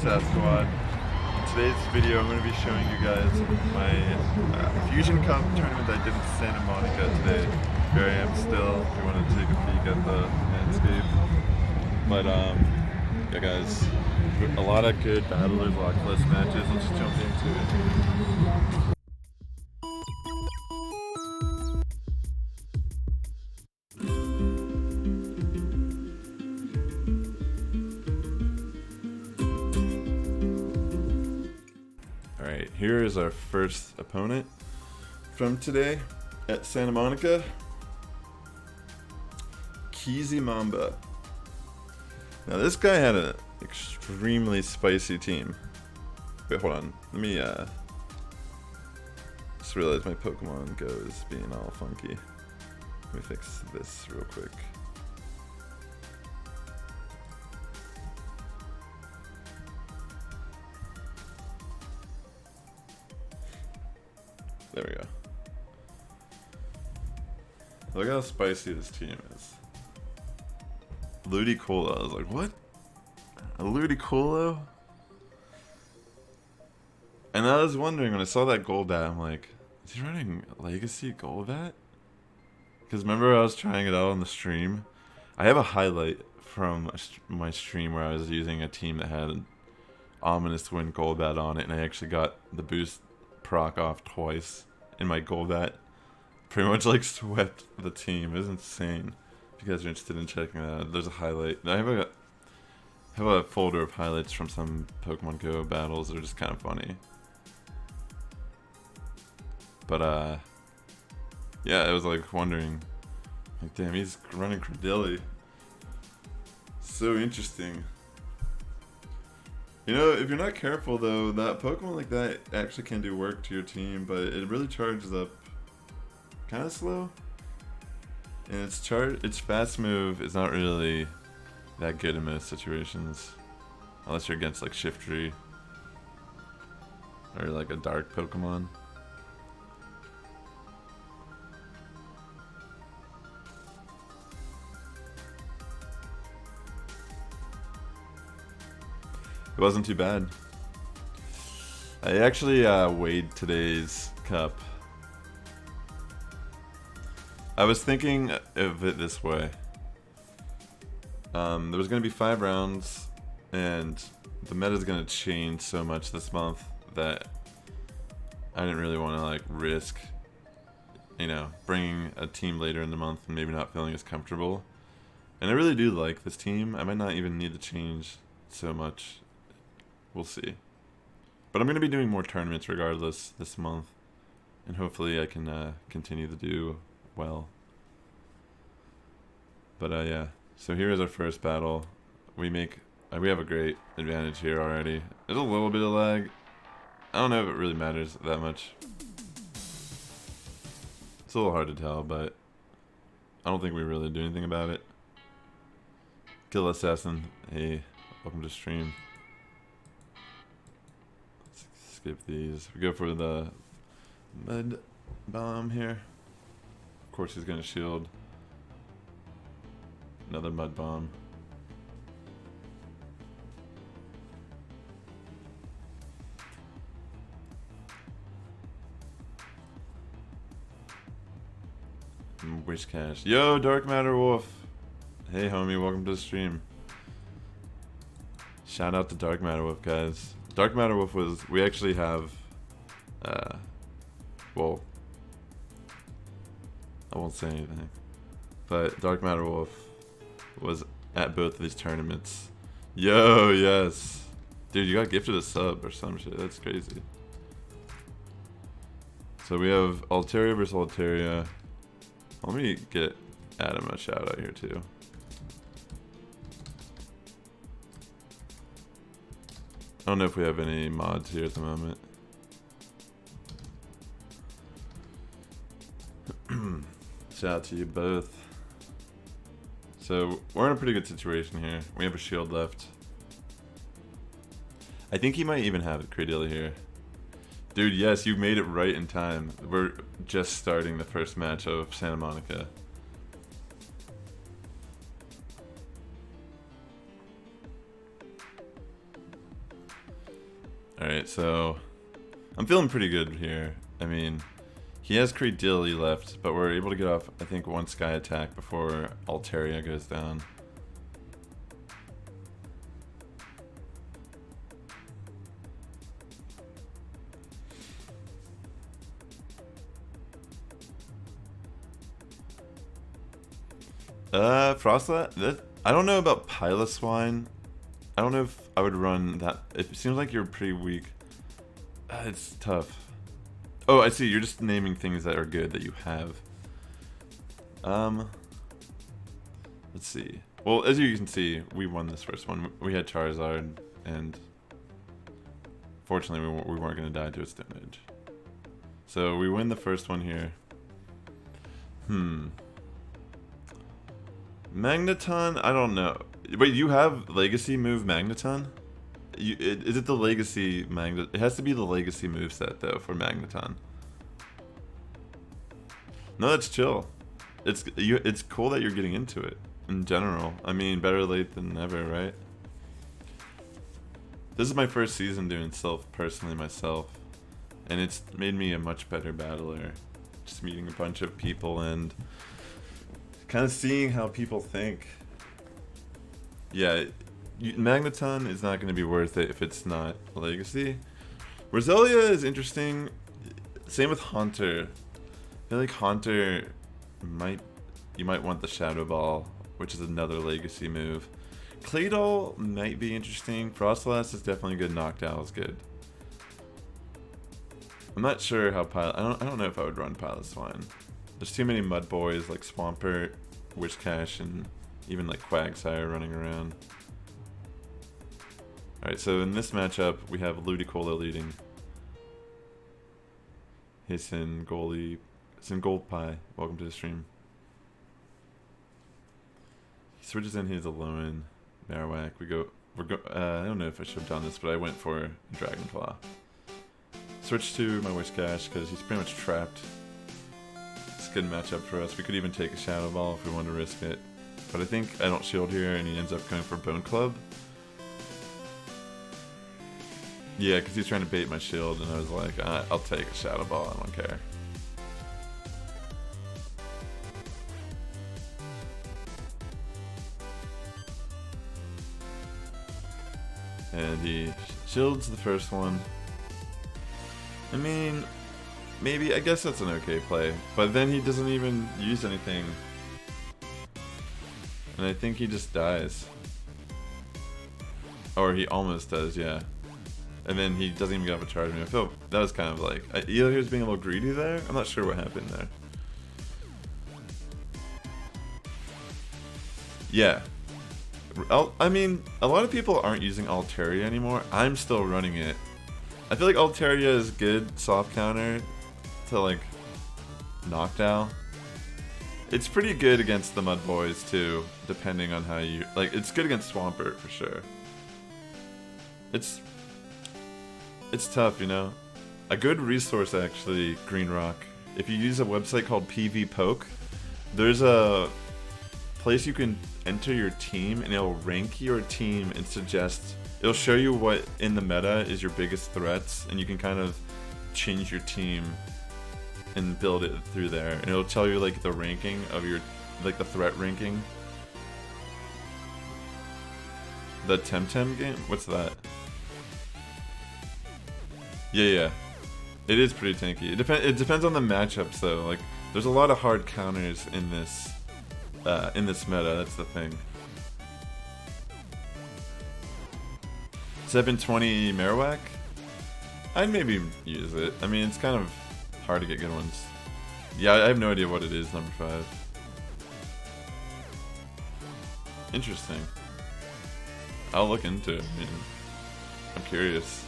Sass Squad. In today's video, I'm going to be showing you guys my Fusion Cup tournament that I did in Santa Monica today. Here I am still, if you want to take a peek at the landscape. But, yeah guys, a lot of good battlers, a lot of close matches. Let's just jump into it. Alright, here is our first opponent from today at Santa Monica. Kizimamba. Now this guy had an extremely spicy team. Wait, hold on. Let me just realized my Pokemon Go is being all funky. Let me fix this real quick. There we go. Look how spicy this team is. Ludicolo. I was like, what? A Ludicolo? And I was wondering when I saw that Golbat, I'm like, is he running Legacy Golbat? Because remember I was trying it out on the stream? I have a highlight from my stream where I was using a team that had an Ominous Wind Golbat on it, and I actually got the boost proc off twice in my Golbat. Pretty much like swept the team. It was insane. If you guys are interested in checking that out, there's a highlight. I have a folder of highlights from some Pokemon Go battles that are just kind of funny. But yeah, I was like wondering, like, damn, he's running Credilli. So interesting. You know, if you're not careful though, that Pokemon like that actually can do work to your team, but it really charges up kind of slow. And its fast move is not really that good in most situations. Unless you're against like Shiftry. Or like a dark Pokemon. It wasn't too bad. I actually weighed today's cup. I was thinking of it this way. There was going to be 5 rounds, and the meta's going to change so much this month that I didn't really want to like risk, you know, bringing a team later in the month and maybe not feeling as comfortable. And I really do like this team. I might not even need to change so much. We'll see. But I'm going to be doing more tournaments regardless this month. And hopefully I can continue to do well. But yeah. So here is our first battle. We have a great advantage here already. There's a little bit of lag. I don't know if it really matters that much. It's a little hard to tell, but I don't think we really do anything about it. Kill Assassin. Hey, welcome to stream. Skip these. We go for the Mud Bomb here. Of course he's gonna shield. Another Mud Bomb. Wish Cash. Yo, Dark Matter Wolf. Hey homie, welcome to the stream. Shout out to Dark Matter Wolf, guys. Dark Matter Wolf we actually have, well, I won't say anything, but Dark Matter Wolf was at both of these tournaments. Yo, yes. Dude, you got gifted a sub or some shit, that's crazy. So we have Altaria versus Altaria. Let me get Adam a shout out here too. I don't know if we have any mods here at the moment. Shout out to you both. So we're in a pretty good situation here. We have a shield left. I think he might even have a Cradilla here. Dude, yes, you made it right in time. We're just starting the first match of Santa Monica. Alright, so I'm feeling pretty good here. I mean, he has Creedilly left, but we're able to get off, I think, one Sky attack before Altaria goes down. Frostlat? I don't know about Piloswine. I don't know if I would run that. It seems like you're pretty weak. It's tough. Oh, I see. You're just naming things that are good that you have. Let's see. Well, as you can see, we won this first one. We had Charizard, and fortunately, we weren't going to die to its damage. So we win the first one here. Magneton? I don't know. Wait, you have Legacy move Magneton? Is it the Legacy Magnet? It has to be the Legacy moveset though for Magneton. No, that's chill. It's cool that you're getting into it in general. I mean, better late than never, right? This is my first season doing Silph personally myself, and it's made me a much better battler. Just meeting a bunch of people and kind of seeing how people think. Yeah, Magneton is not going to be worth it if it's not Legacy. Roselia is interesting. Same with Haunter. I feel like Haunter you might want the Shadow Ball, which is another Legacy move. Claydol might be interesting. Frostlass is definitely good. Noctowl is good. I'm not sure how I don't know if I would run Piloswine. There's too many mud boys like Swampert, Wishcash, and even like Quagsire running around. Alright, so in this matchup, we have Ludicolo leading. Hissin, Goalie, Hissin Goldpie, welcome to the stream. He switches in his Alolan Marowak. I don't know if I should have done this, but I went for Dragonflaw. Switch to my Wishcash because he's pretty much trapped. It's a good matchup for us. We could even take a Shadow Ball if we want to risk it. But I think I don't shield here and he ends up going for Bone Club. Yeah, because he's trying to bait my shield and I was like, I'll take a Shadow Ball, I don't care. And he shields the first one. I mean, maybe, I guess that's an okay play. But then he doesn't even use anything. And I think he just dies. Or he almost does, yeah. And then he doesn't even get up a charge. I feel that was kind of like, either he was being a little greedy there. I'm not sure what happened there. Yeah. I mean, a lot of people aren't using Altaria anymore. I'm still running it. I feel like Altaria is good soft counter to like Noctowl. It's pretty good against the Mud Boys too, depending on how you like. It's good against Swampert for sure. It's tough, you know. A good resource actually, Green Rock. If you use a website called PV Poke, there's a place you can enter your team and it'll rank your team and suggest. It'll show you what in the meta is your biggest threats, and you can kind of change your team and build it through there. And it'll tell you like the ranking of your, like the threat ranking. The Temtem game? What's that? Yeah. It is pretty tanky. It depends on the matchups though. Like there's a lot of hard counters in this meta, that's the thing. 720 Marowak? I'd maybe use it. I mean, it's kind of hard to get good ones. Yeah, I have no idea what it is, number 5. Interesting. I'll look into it. I mean, I'm curious.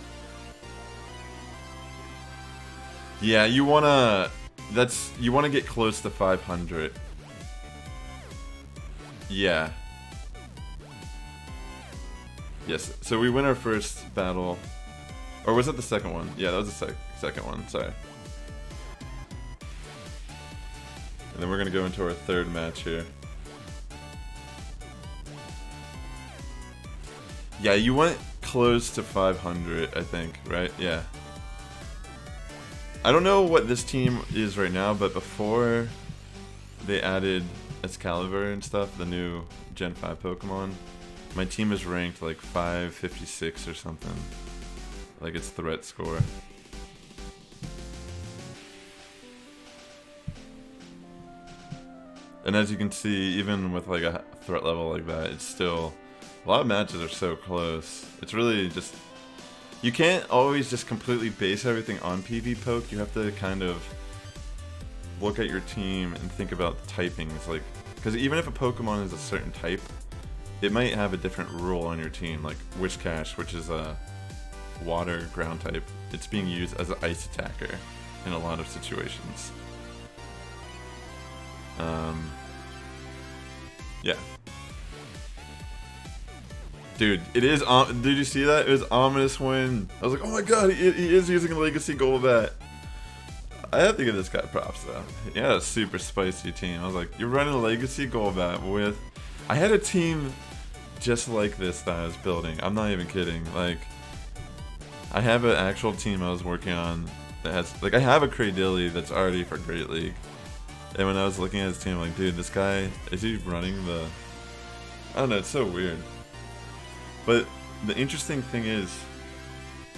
Yeah, you wanna get close to 500. Yeah. Yes, so we win our first battle. Or was it the second one? Yeah, that was the second one, sorry. And then we're gonna go into our third match here. Yeah, you want close to 500, I think, right? Yeah. I don't know what this team is right now, but before they added Excalibur and stuff, the new Gen 5 Pokemon, my team is ranked like 556 or something. Like its threat score. And as you can see, even with like a threat level like that, it's still... A lot of matches are so close. It's really just... You can't always just completely base everything on PV Poke. You have to kind of look at your team and think about the typings. Like, because even if a Pokemon is a certain type, it might have a different rule on your team. Like Wishcash, which is a water ground type. It's being used as an ice attacker in a lot of situations. Yeah. Dude, it is. Did you see that? It was ominous when I was like, "Oh my god, he is using a Legacy Golbat." I have to give this guy props though. Yeah, a super spicy team. I was like, "You're running a Legacy Golbat with." I had a team just like this that I was building. I'm not even kidding. Like, I have an actual team I was working on that has, like, I have a Cradilly that's already for Great League. And when I was looking at his team, I'm like, dude, this guy, is he running the... I don't know, it's so weird. But the interesting thing is,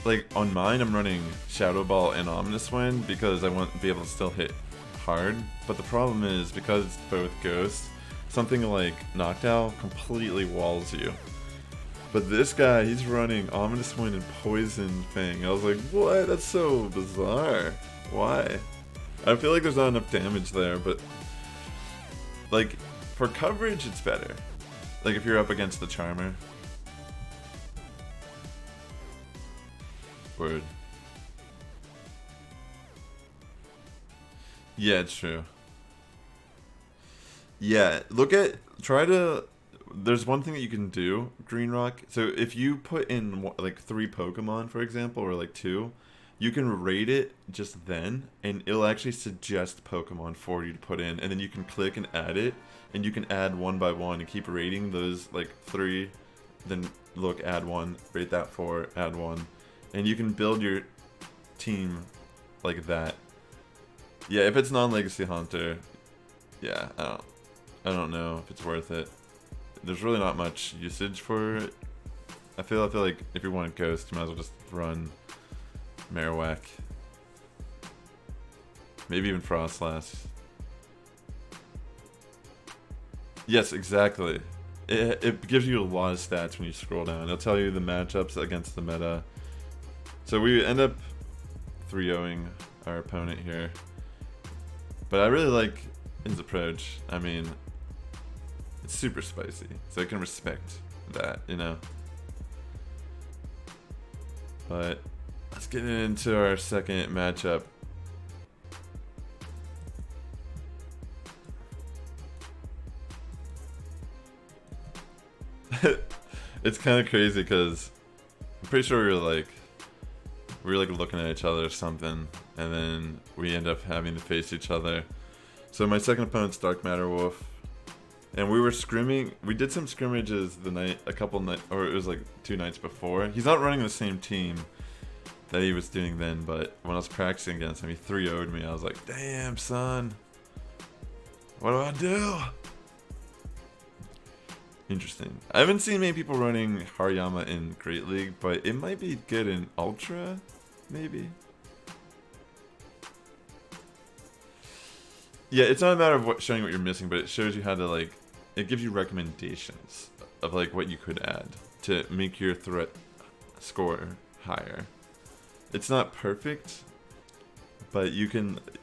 like, on mine, I'm running Shadow Ball and Ominous Wind because I want to be able to still hit hard. But the problem is, because it's both Ghosts, something like Noctowl completely walls you. But this guy, he's running Ominous Wind and Poison Fang. I was like, what? That's so bizarre. Why? I feel like there's not enough damage there, but... like, for coverage, it's better. Like, if you're up against the Charmer. Word. Yeah, it's true. Yeah, try to... There's one thing that you can do, Green Rock. So if you put in, like, 3 Pokemon, for example, or, like, 2... You can rate it just then, and it'll actually suggest Pokemon for you to put in, and then you can click and add it, and you can add one by one and keep rating those, like, 3, then look, add 1, rate that 4, add 1, and you can build your team like that. Yeah, if it's non-Legacy Hunter, yeah, I don't know if it's worth it. There's really not much usage for it. I feel like if you want a Ghost, you might as well just run Marowak. Maybe even Frostlass. Yes, exactly. It gives you a lot of stats when you scroll down. It'll tell you the matchups against the meta. So we end up 3-0ing our opponent here. But I really like his approach. I mean, it's super spicy. So I can respect that, you know? But... let's get into our second matchup. It's kind of crazy because I'm pretty sure we were like looking at each other or something, and then we end up having to face each other. So my second opponent's Dark Matter Wolf, and we were scrimming. We did some scrimmages or it was like 2 nights before. He's not running the same team that he was doing then, but when I was practicing against him, he 3-0'd me. I was like, damn, son. What do I do? Interesting. I haven't seen many people running Hariyama in Great League, but it might be good in Ultra, maybe? Yeah, it's not a matter of showing what you're missing, but it shows you how to, like, it gives you recommendations of, like, what you could add to make your threat score higher. It's not perfect, but you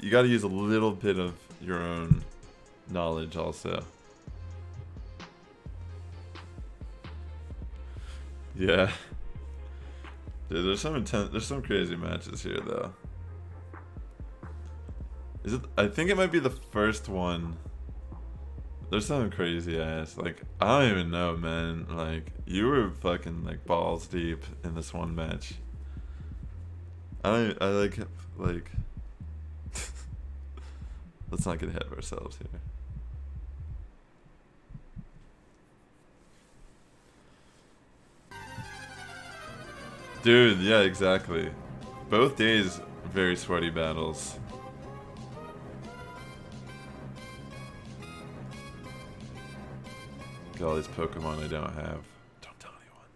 gotta use a little bit of your own knowledge also. Yeah. Dude, there's some crazy matches here though. I think it might be the first one. There's something crazy ass. Like, I don't even know, man. Like, you were fucking like balls deep in this one match. I like let's not get ahead of ourselves here. Dude, yeah, exactly. Both days, very sweaty battles. Got all these Pokemon I don't have. Don't tell anyone.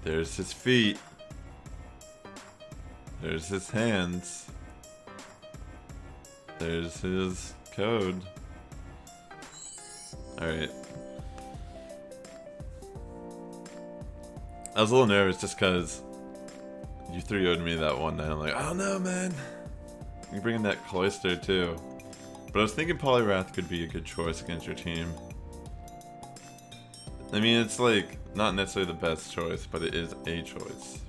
There's his feet. There's his hands. There's his code. Alright. I was a little nervous just because you 3-0'd me that one night. I'm like, I don't know, man. You bring in that Cloyster too. But I was thinking Poliwrath could be a good choice against your team. I mean, it's like not necessarily the best choice, but it is a choice.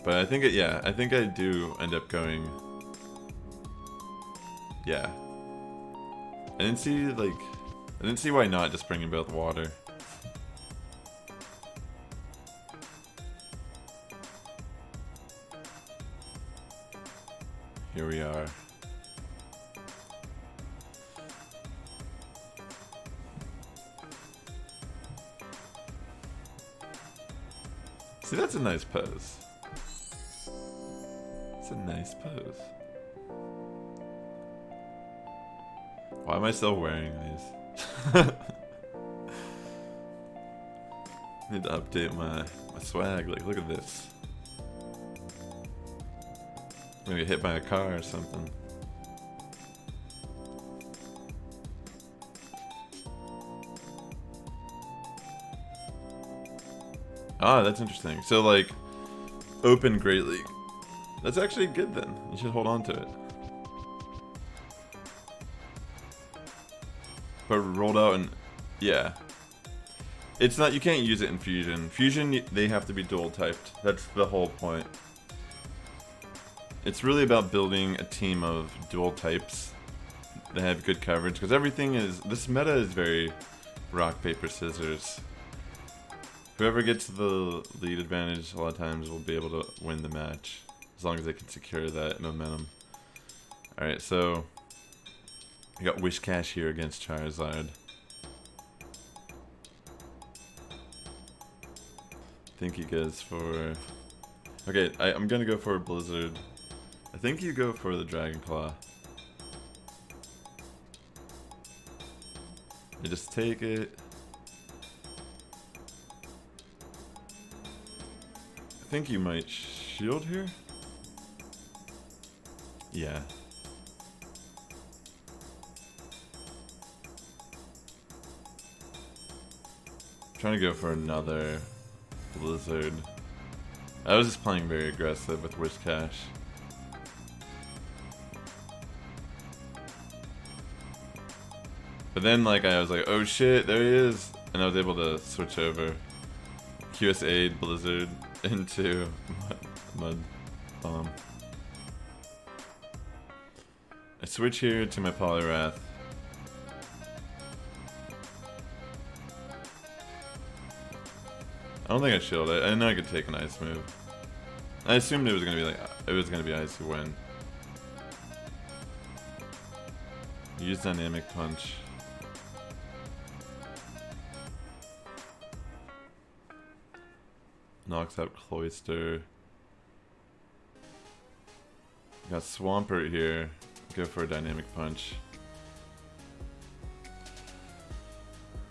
But I think I think I do end up going. Yeah. I didn't see why not just bringing both water. Here we are. See, that's a nice pose. It's a nice pose. Why am I still wearing these? Need to update my swag. Like, look at this. I'm gonna get hit by a car or something. Ah, that's interesting. So, like, open Great League. That's actually good then. You should hold on to it. But rolled out and yeah. It's not, you can't use it in Fusion. Fusion, they have to be dual typed. That's the whole point. It's really about building a team of dual types that have good coverage, because everything is, this meta is very rock, paper, scissors. Whoever gets the lead advantage a lot of times will be able to win the match, as long as they can secure that momentum. Alright, so we got Wishcash here against Charizard. I think he goes for... Okay, I'm gonna go for a Blizzard. I think you go for the Dragon Claw. You just take it. I think you might shield here. Yeah. Trying to go for another Blizzard. I was just playing very aggressive with Wishcash. But then, like, I was like, oh shit, there he is. And I was able to switch over QSA Blizzard into Mud Bomb. I switch here to my Poliwrath. I don't think I shielded it. I know I could take an ice move. I assumed it was gonna be like, it was gonna be ice to win. Use Dynamic Punch. Knocks out Cloyster. Got Swampert here. Go for a Dynamic Punch.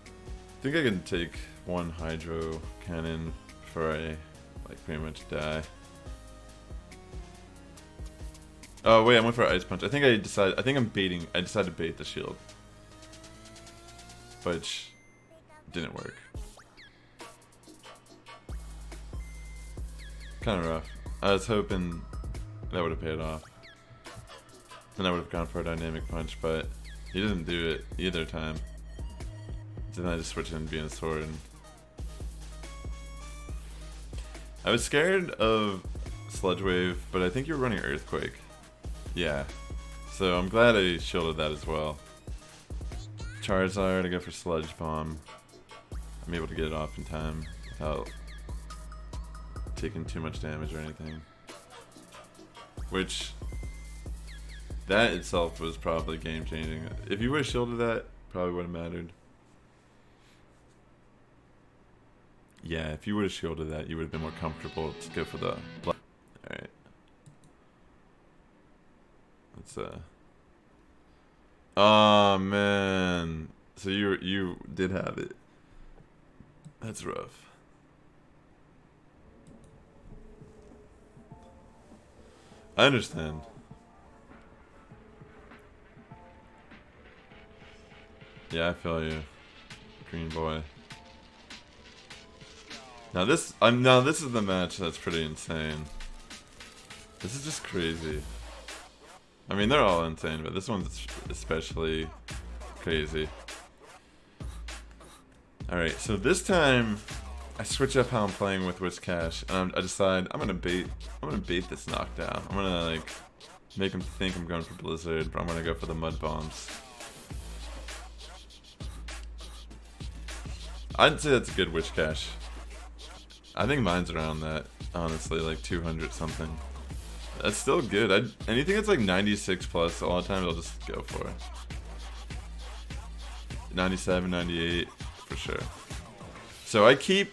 I think I can take one Hydro Cannon before I, like, pretty much die. Oh wait, I went for Ice Punch. I think I decided to bait the shield. Which didn't work. Kind of rough. I was hoping that would have paid off. And I would have gone for a Dynamic Punch, but he didn't do it either time. Then I just switched in being a sword. I was scared of Sludge Wave, but I think you're running Earthquake. Yeah. So I'm glad I shielded that as well. Charizard, I go for Sludge Bomb. I'm able to get it off in time. without taking too much damage or anything. Which, that itself was probably game changing. If you would have shielded that, probably would have mattered. Yeah, if you would have shielded that, you would have been more comfortable to go for the... Alright. Let's, oh, man. So you did have it. That's rough. I understand. Yeah, I feel you, green boy. Now this is the match that's pretty insane. This is just crazy. I mean, they're all insane, but this one's especially crazy. All right, so this time I switch up how I'm playing with Wish Cash, and I decide I'm gonna bait this knockdown. I'm gonna like make him think I'm going for Blizzard, but I'm gonna go for the mud bombs. I'd say that's a good Wish Cash. I think mine's around that, honestly, like 200 something. That's still good. Anything that's like 96 plus, a lot of times I'll just go for it. 97, 98, for sure. So I keep,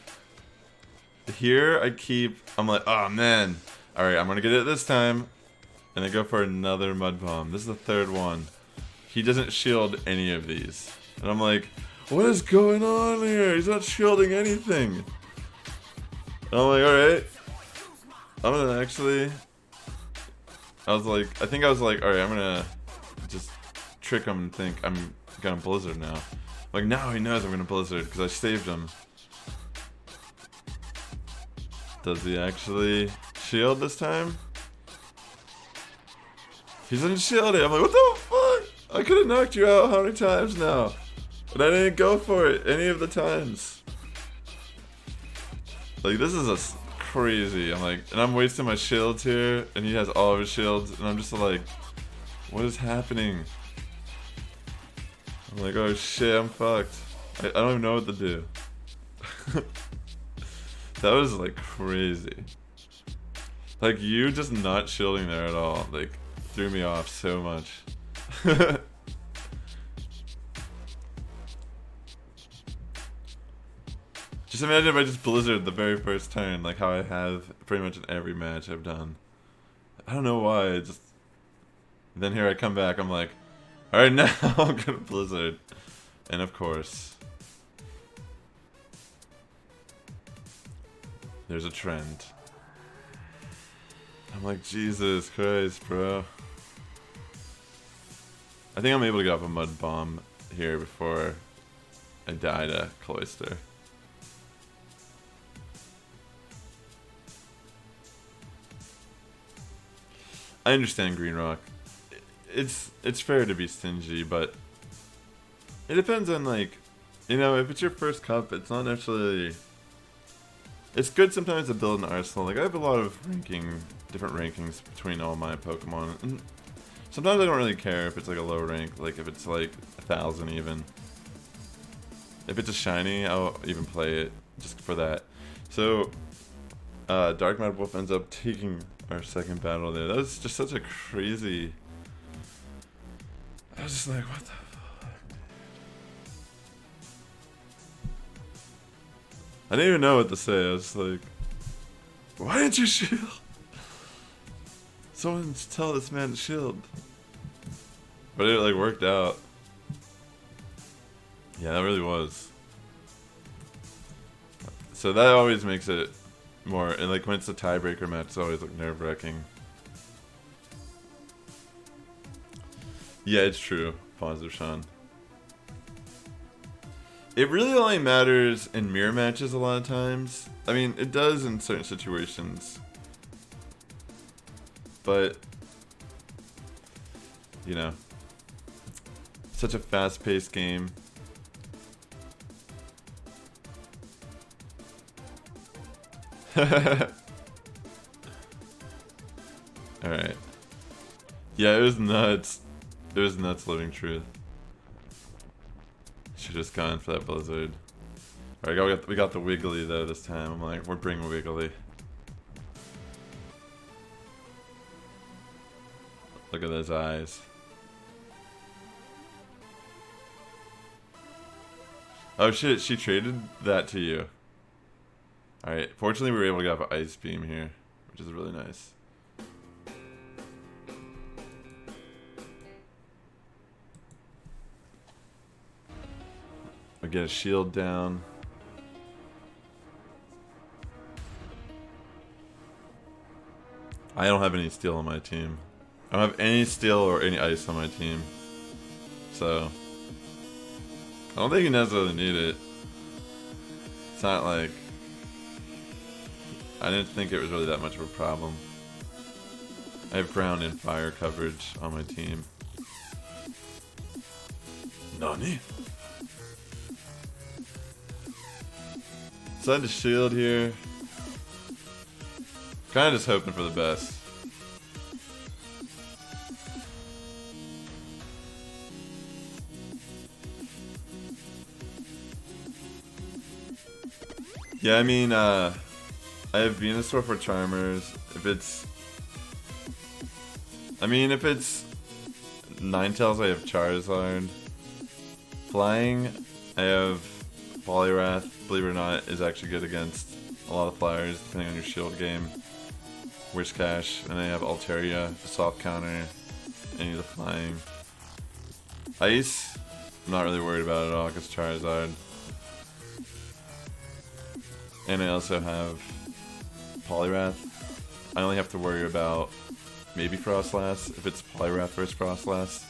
I'm like, oh man. Alright, I'm gonna get it this time. And I go for another mud bomb. This is the third one. He doesn't shield any of these. And I'm like, what is going on here? He's not shielding anything. And I'm like, alright. I'm gonna actually... I think I was like, alright, I'm gonna just trick him and think I'm gonna Blizzard now. Like, now he knows I'm gonna Blizzard because I saved him. Does he actually shield this time? He doesn't shield it. I'm like, what the fuck? I could have knocked you out how many times now? But I didn't go for it any of the times. Like, this is crazy. I'm like, and I'm wasting my shields here, and he has all of his shields, and I'm just like, what is happening? I'm like, oh shit, I'm fucked. I don't even know what to do. That was like crazy. Like, you just not shielding there at all, like, threw me off so much. Just imagine if I just Blizzard the very first turn, like how I have pretty much in every match I've done. I don't know why, then here I come back, I'm like, alright, now I'm gonna Blizzard. And of course, there's a trend. I'm like, Jesus Christ, bro. I think I'm able to get off a mud bomb here before I die to Cloister. I understand Green Rock. It's fair to be stingy, but it depends on, like, you know, if it's your first cup, it's not necessarily... It's good sometimes to build an arsenal. Like, I have a lot of different rankings between all my Pokemon. And sometimes I don't really care if it's like a low rank, like if it's like 1,000 even. If it's a shiny, I'll even play it just for that. So, Dark Mad Wolf ends up taking our second battle there. That was just such a crazy... I was just like, what the fuck? I didn't even know what to say. I was just like, why didn't you shield? Someone tell this man to shield. But it like worked out. Yeah, that really was. So that always makes it more, and like when it's a tiebreaker match, it's always like nerve-wracking. Yeah, it's true. Positive, Sean. It really only matters in mirror matches a lot of times. I mean, it does in certain situations. But, you know, such a fast-paced game. Alright. Yeah, it was nuts. It was nuts living truth. Should have just gone for that Blizzard. Alright, we got the Wiggly though this time. I'm like, we're bringing Wiggly. Look at those eyes. Oh shit, she traded that to you. Alright, fortunately we were able to get up an Ice Beam here, which is really nice. I get a shield down. I don't have any steel on my team. I don't have any steel or any ice on my team. So I don't think you necessarily need it. It's not like... I didn't think it was really that much of a problem. I have ground and fire coverage on my team. Nani? So I had to shield here. Kinda just hoping for the best. Yeah, I mean, I have Venusaur for Charmers. If it's... I mean, if it's Ninetales, I have Charizard. Flying, I have Poliwrath. Believe it or not, is actually good against a lot of flyers, depending on your shield game. Wishcash, and I have Altaria, the soft counter, any of the flying. Ice, I'm not really worried about it at all, because Charizard. And I also have Poliwrath. I only have to worry about maybe Frostlass, if it's Poliwrath versus Frostlass.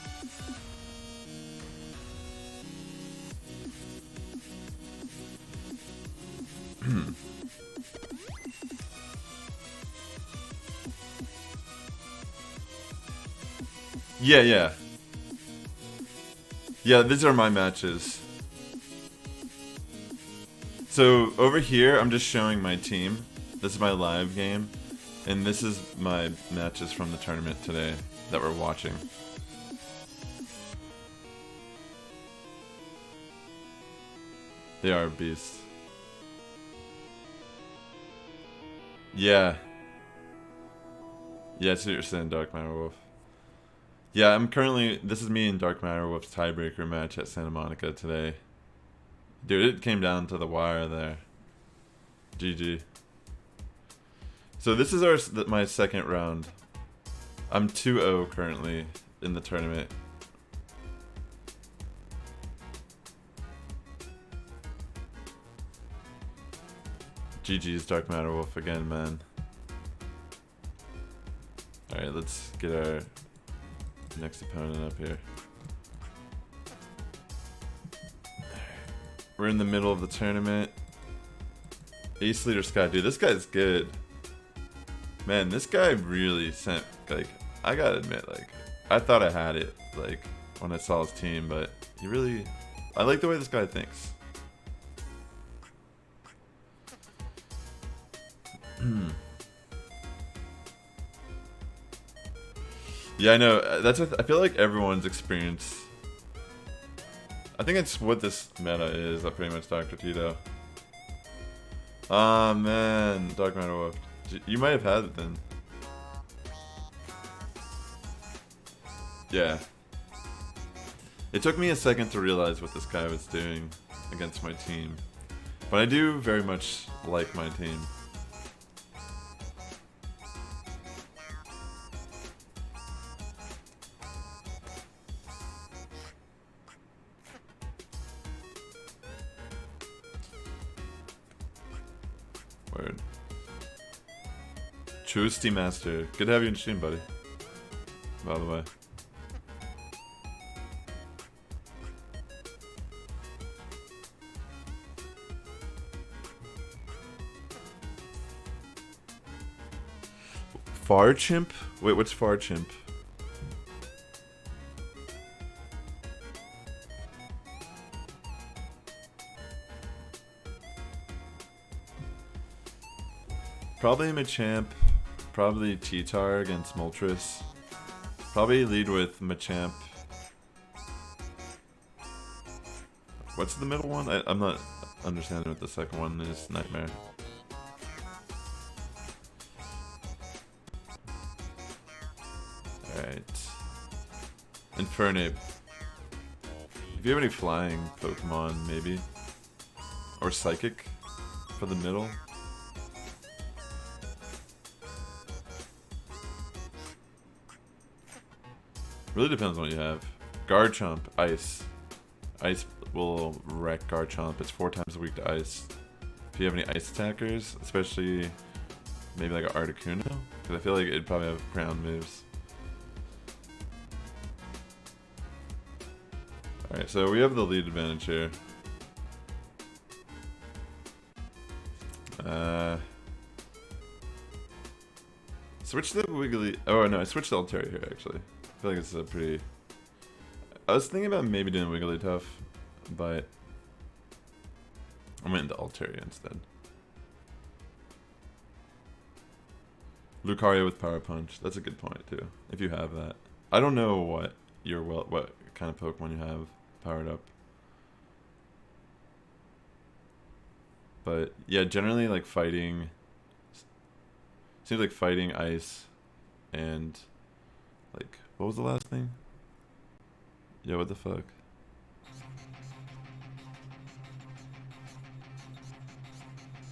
Yeah. Yeah, these are my matches. So over here, I'm just showing my team. This is my live game. And this is my matches from the tournament today that we're watching. They are beasts. Yeah. Yeah, that's what you're saying, Dark Matter Wolf. Yeah, I'm currently... This is me and Dark Matter Wolf's tiebreaker match at Santa Monica today. Dude, it came down to the wire there. GG. So this is my second round. I'm 2-0 currently in the tournament. GG's Dark Matter Wolf again, man. Alright, let's get our next opponent up here. We're in the middle of the tournament. Ace Leader Sky. Dude, this guy's good. Man, this guy really sent, like, I gotta admit, like, I thought I had it, like, when I saw his team, but he really, I like the way this guy thinks. Yeah, I know. That's I feel like everyone's experience. I think it's what this meta is. Pretty much Dr. Tito. Ah, man, Dark Matter Wolf. You might have had it then. Yeah. It took me a second to realize what this guy was doing against my team, but I do very much like my team. Word. True Steam Master. Good to have you in stream, buddy. By the way. Far Chimp? Wait, what's Far Chimp? Probably Machamp, probably T-Tar against Moltres. Probably lead with Machamp. What's the middle one? I'm not... understanding what the second one is. Nightmare. Alright. Infernape. If you have any flying Pokemon, maybe. Or Psychic for the middle. Really depends on what you have. Garchomp, Ice. Ice will wreck Garchomp. It's 4 times weak to Ice. If you have any Ice attackers, especially maybe like an Articuno, because I feel like it'd probably have ground moves. Alright, so we have the lead advantage here. Switch the Wiggly. Oh no, I switched the Altaria here actually. I feel like it's a pretty. I was thinking about maybe doing Wigglytuff, but I went into Altaria instead. Lucario with Power Punch. That's a good point too. If you have that, I don't know what what kind of Pokemon you have powered up, but yeah, generally like fighting. Seems like fighting Ice and like what was the last thing? Yeah, what the fuck?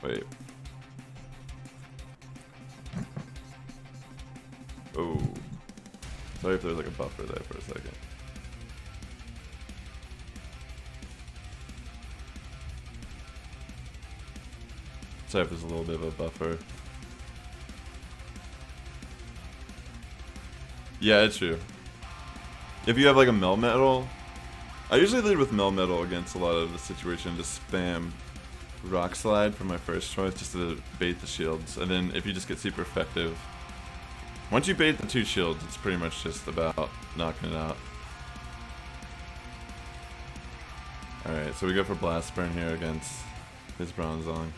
Wait. Oh. Sorry if there's like a buffer there for a second. Sorry if there's a little bit of a buffer. Yeah, it's true. If you have like a Melmetal, I usually lead with Melmetal against a lot of the situation. Just spam Rock Slide for my first choice just to bait the shields. And then if you just get super effective, once you bait the 2 shields, it's pretty much just about knocking it out. Alright, so we go for Blast Burn here against his Bronzong.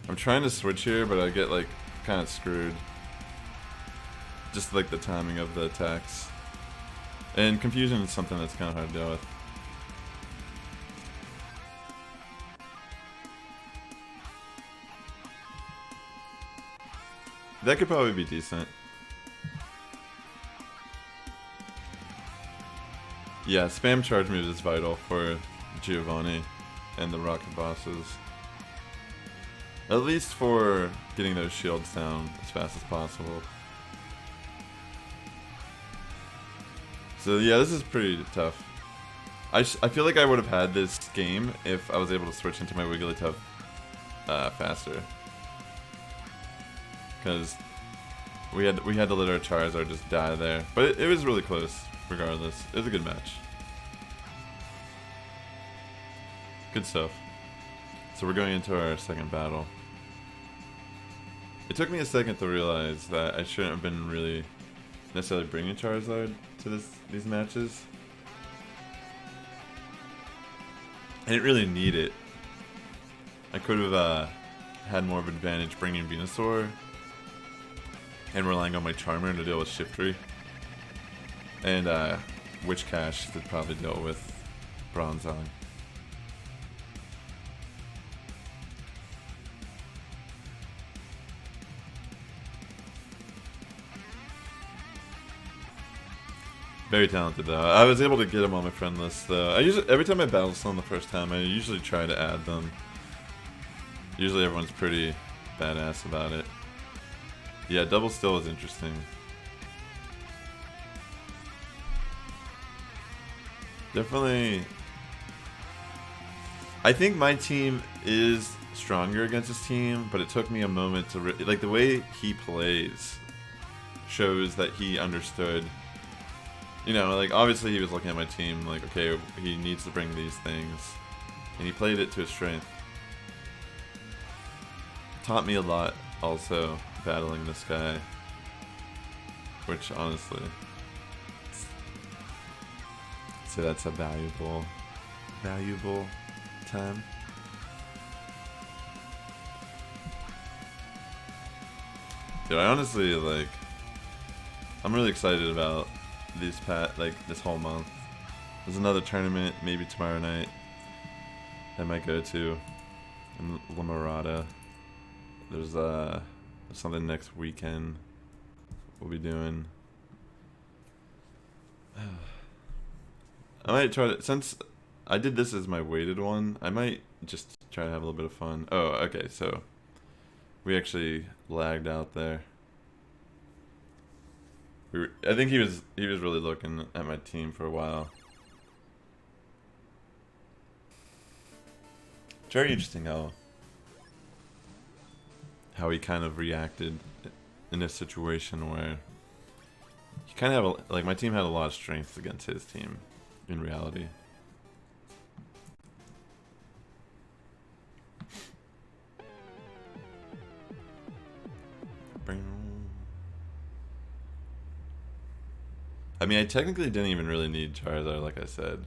I'm trying to switch here, but I get like kind of screwed. Just like the timing of the attacks. And confusion is something that's kind of hard to deal with. That could probably be decent. Yeah, spam charge moves is vital for Giovanni and the rocket bosses. At least for getting those shields down as fast as possible. So yeah, this is pretty tough. I feel like I would have had this game if I was able to switch into my Wigglytuff faster. Because we had to let our Charizard just die there. But it was really close, regardless. It was a good match. Good stuff. So we're going into our second battle. It took me a second to realize that I shouldn't have been really necessarily bringing Charizard to these matches. I didn't really need it. I could have had more of an advantage bringing Venusaur and relying on my Charmer to deal with Shiftry. And Witch Cache to probably deal with Bronzong. Very talented though. I was able to get him on my friend list though. Every time I battle someone the first time, I usually try to add them. Usually everyone's pretty badass about it. Yeah, Double Still is interesting. Definitely. I think my team is stronger against his team, but it took me a moment to like the way he plays shows that he understood. You know, like, obviously he was looking at my team like, okay, he needs to bring these things. And he played it to his strength. Taught me a lot, also, battling this guy. Which, honestly... So that's a valuable time. Dude, I honestly, like... I'm really excited about this whole month. There's another tournament, maybe tomorrow night, I might go to in La Mirada. There's something next weekend we'll be doing. I might try to, since I did this as my weighted one, I might just try to have a little bit of fun. Oh, okay, so we actually lagged out there. I think he was really looking at my team for a while. It's very interesting how he kind of reacted in this situation where he kind of have like my team had a lot of strengths against his team in reality. I mean, I technically didn't even really need Charizard, like I said.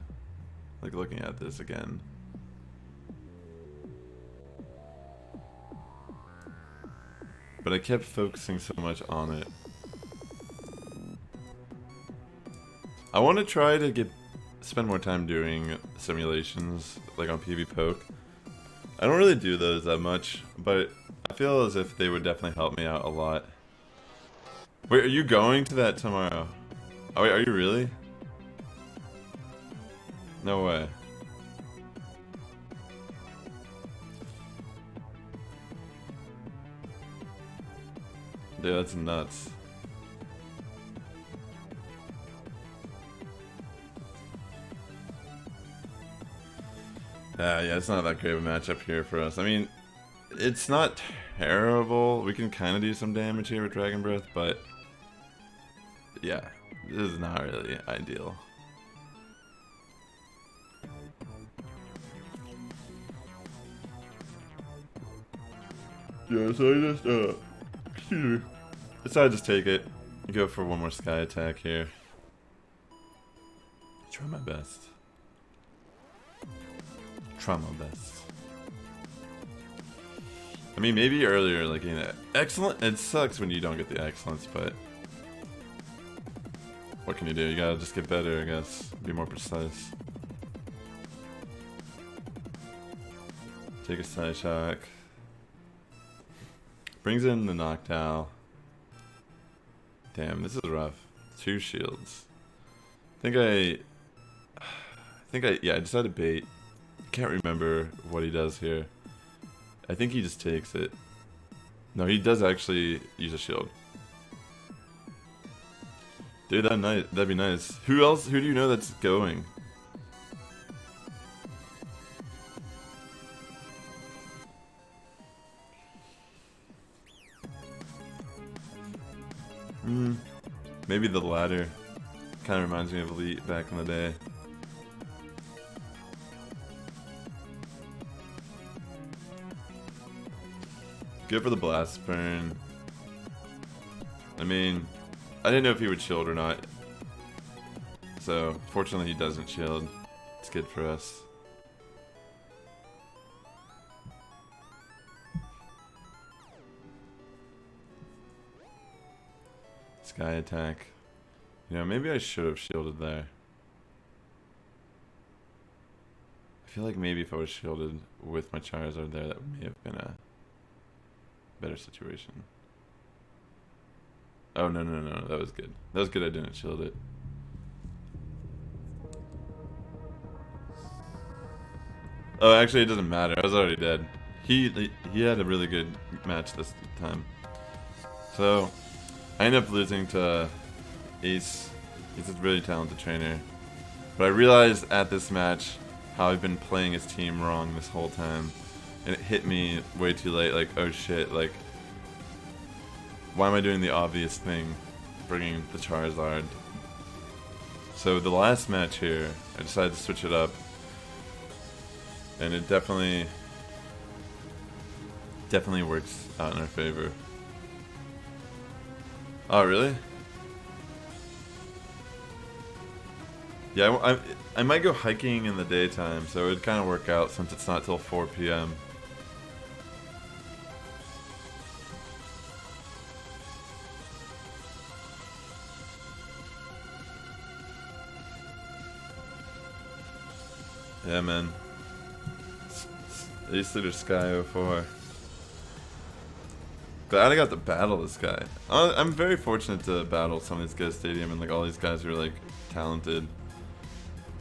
Like, looking at this again. But I kept focusing so much on it. I want to try to spend more time doing simulations, like on PV Poke. I don't really do those that much, but I feel as if they would definitely help me out a lot. Wait, are you going to that tomorrow? Oh, wait, are you really? No way. Dude, that's nuts. Yeah, it's not that great of a matchup here for us. I mean, it's not terrible. We can kind of do some damage here with Dragon Breath, but yeah, this is not really ideal. Yeah, so I just, excuse me. Decided to just take it. Go for one more Sky Attack here. Try my best. Try my best. I mean, maybe earlier, like, you know, excellent. It sucks when you don't get the excellence, but what can you do? You gotta just get better, I guess. Be more precise. Take a Side Shock. Brings in the Noctowl. Damn, this is rough. 2 shields. I decided to bait. Can't remember what he does here. I think he just takes it. No, he does actually use a shield. Dude, that'd be nice. Who do you know that's going? Maybe the latter. Kind of reminds me of Elite back in the day. Good for the Blast Burn. I mean, I didn't know if he would shield or not. So, fortunately he doesn't shield. It's good for us. Sky Attack. You know, maybe I should have shielded there. I feel like maybe if I was shielded with my Charizard there, that may have been a better situation. Oh, no, that was good. That was good I didn't shield it. Oh, actually it doesn't matter. I was already dead. He had a really good match this time. So, I ended up losing to Ace. He's a really talented trainer. But I realized at this match how I've been playing his team wrong this whole time. And it hit me way too late, like, oh shit, like, why am I doing the obvious thing, bringing the Charizard? So the last match here, I decided to switch it up. And it definitely works out in our favor. Oh, really? Yeah, I might go hiking in the daytime, so it would kind of work out since it's not till 4 p.m. Yeah, man. Ace Leader Sky 04. Glad I got to battle this guy. I'm very fortunate to battle some of these guys stadium and like all these guys who are like talented.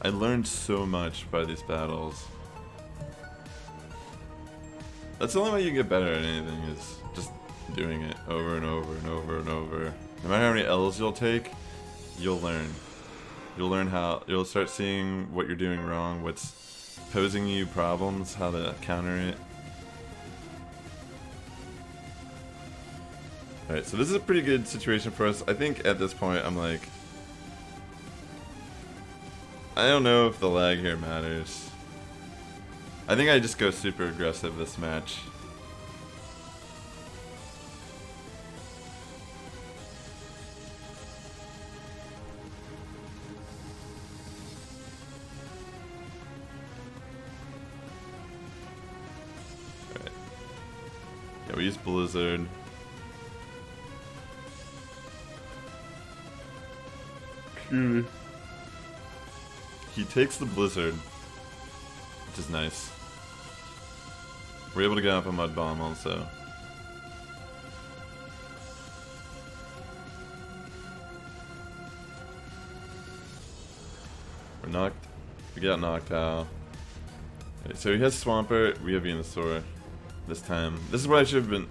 I learned so much by these battles. That's the only way you get better at anything is just doing it over and over and over and over. No matter how many L's you'll take, you'll learn. You'll learn how, you'll start seeing what you're doing wrong, what's posing you problems, how to counter it. Alright, so this is a pretty good situation for us. I think at this point I'm like, I don't know if the lag here matters. I think I just go super aggressive this match. Alright. Yeah, we use Blizzard. He takes the Blizzard, which is nice. We're able to get up a Mud Bomb also. We're knocked. We got knocked out. Okay, so he has Swampert, we have Venusaur this time. This is what I should have been.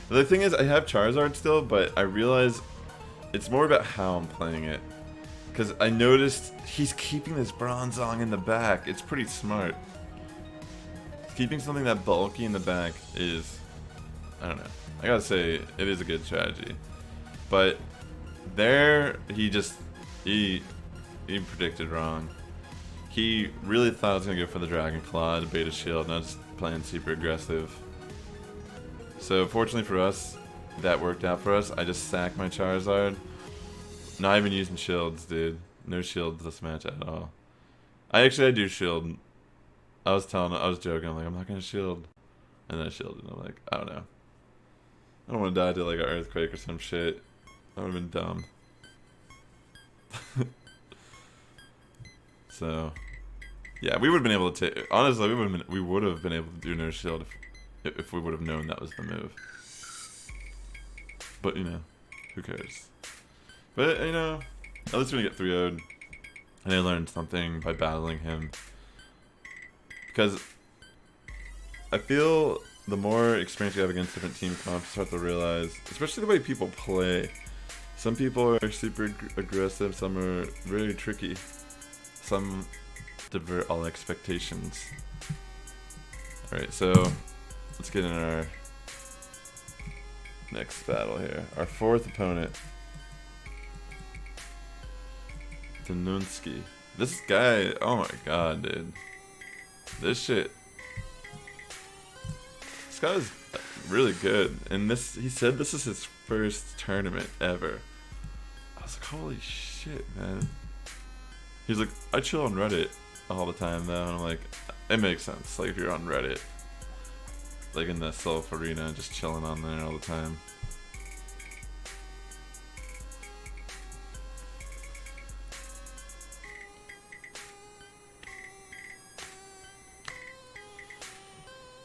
The thing is, I have Charizard still, but I realize it's more about how I'm playing it. Because I noticed he's keeping this Bronzong in the back. It's pretty smart. Keeping something that bulky in the back is, I don't know. I gotta say, it is a good strategy. But there, he predicted wrong. He really thought I was gonna go for the Dragon Claw to bait a shield, not just playing super aggressive. So fortunately for us, that worked out for us. I just sacked my Charizard. Not even using shields, dude. No shields this match at all. I do shield. I was joking. I'm like, I'm not gonna shield, and then I shielded. And I'm like, I don't know. I don't want to die to like an earthquake or some shit. That would have been dumb. So, yeah, we would have been able to take. Honestly, we would have been able to do no shield if we would have known that was the move. But you know, who cares? But, you know, at least we get 3-0'd, and I learned something by battling him. Because I feel the more experience you have against different team comps, you start to realize, especially the way people play. Some people are super aggressive, some are very tricky. Some divert all expectations. Alright, so let's get in our next battle here. Our fourth opponent. Nunski. This guy, oh my god, dude. This guy is really good. And he said this is his first tournament ever. I was like, holy shit, man. He's like, I chill on Reddit all the time though. And I'm like, it makes sense. Like if you're on Reddit, like in the self arena, just chilling on there all the time.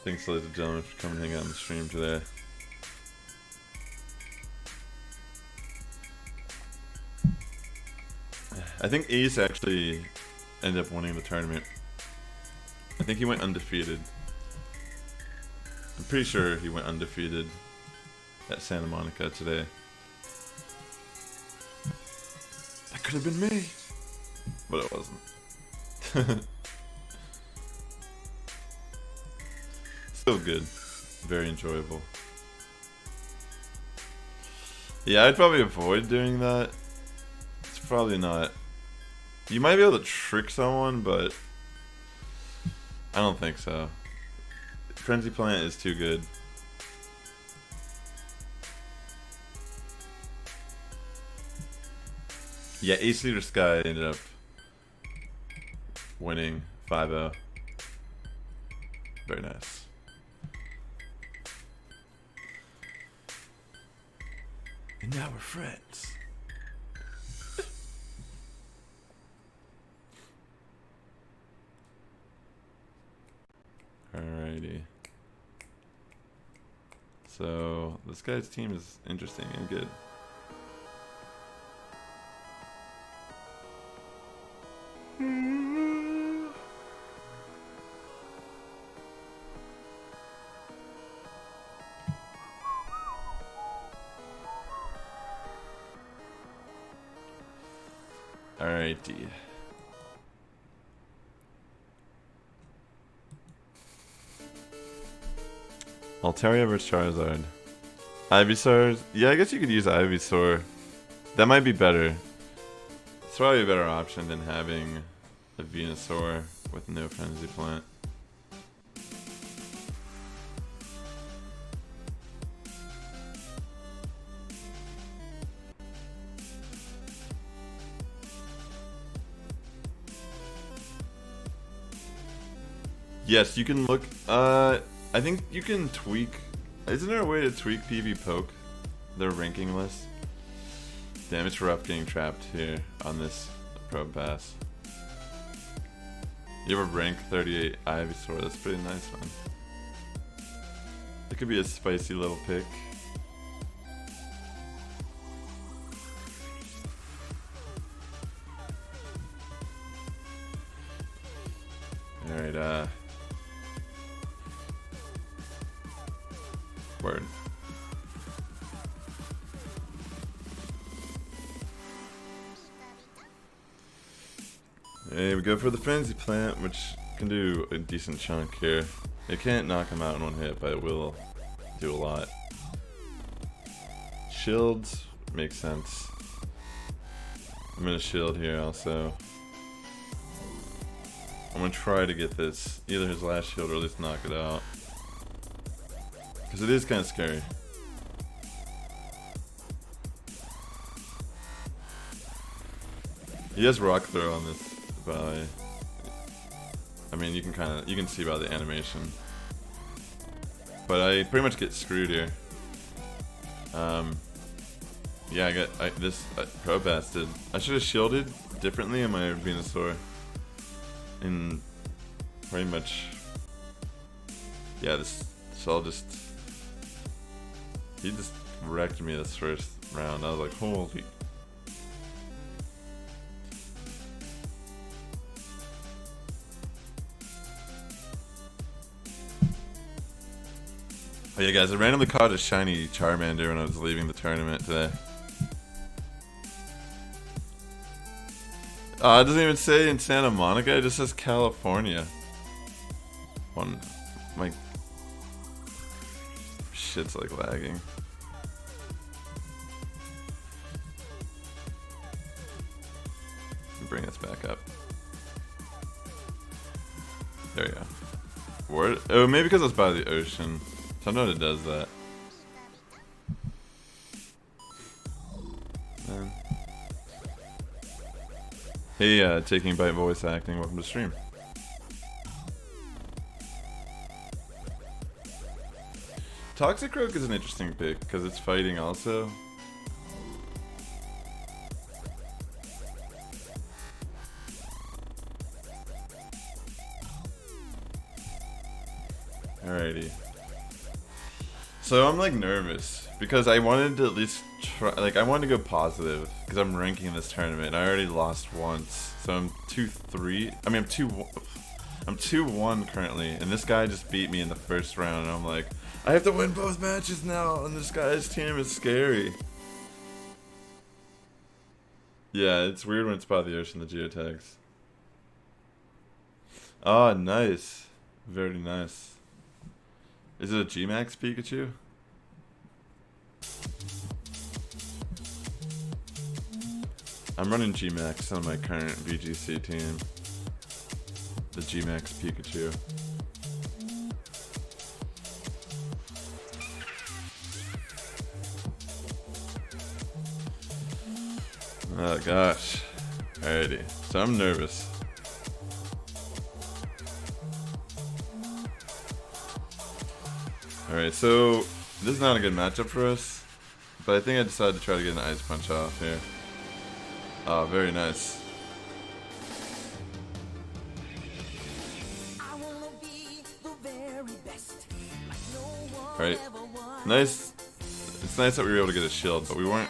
Thanks, ladies and gentlemen, for coming and hang out on the stream today. I think Ace actually ended up winning the tournament. I think he went undefeated. I'm pretty sure he went undefeated at Santa Monica today. That could have been me, but it wasn't. Still good. Very enjoyable. Yeah, I'd probably avoid doing that. It's probably not. You might be able to trick someone, but I don't think so. Frenzy Plant is too good. Yeah, Ace Leader Sky ended up winning 5-0. Very nice. And now we're friends. Alrighty. So this guy's team is interesting and good. Alrighty. Altaria vs Charizard. Ivysaur? Yeah, I guess you could use Ivysaur. That might be better. It's probably a better option than having a Venusaur with no Frenzy Plant. Yes, you can look. I think you can tweak. Isn't there a way to tweak PV Poke? Their ranking list? Damn, it's rough getting trapped here on this Pro Pass. You have a rank 38 Ivysaur. That's a pretty nice one. It could be a spicy little pick. Alright, word. Hey, we go for the Frenzy Plant, which can do a decent chunk here. It can't knock him out in one hit, but it will do a lot. Shields makes sense. I'm gonna shield here also. I'm gonna try to get this, either his last shield or at least knock it out. Because it is kind of scary. He has Rock Throw on this, by. I mean, you can see by the animation. But I pretty much get screwed here. Yeah, this Pro Pass did. I should have shielded differently in my Venusaur. And pretty much, yeah, this all just. He just wrecked me this first round. I was like, holy. Oh yeah, guys, I randomly caught a shiny Charmander when I was leaving the tournament today. It doesn't even say in Santa Monica, it just says California. My shit's like lagging. Bring us back up. There we go. Word? Oh, maybe because it's by the ocean. Sometimes it does that. Man. Hey, Taking Bite voice acting, welcome to the stream. Toxicroak is an interesting pick because it's fighting also. Alrighty. So I'm like nervous because I wanted to at least try, like I wanted to go positive because I'm ranking this tournament. I already lost once, so I'm 2-3. I mean I'm 2-1 currently, and this guy just beat me in the first round. And I'm like, I have to win both matches now, and this guy's team is scary. Yeah, it's weird when it's by the ocean, the geotags. Oh, nice, very nice. Is it a G-Max Pikachu? I'm running G-Max on my current VGC team. The G-Max Pikachu. Oh gosh. Alrighty. So I'm nervous. Alright, so this is not a good matchup for us, but I think I decided to try to get an Ice Punch off here. Oh, very nice. Right? Nice. It's nice that we were able to get a shield, but we weren't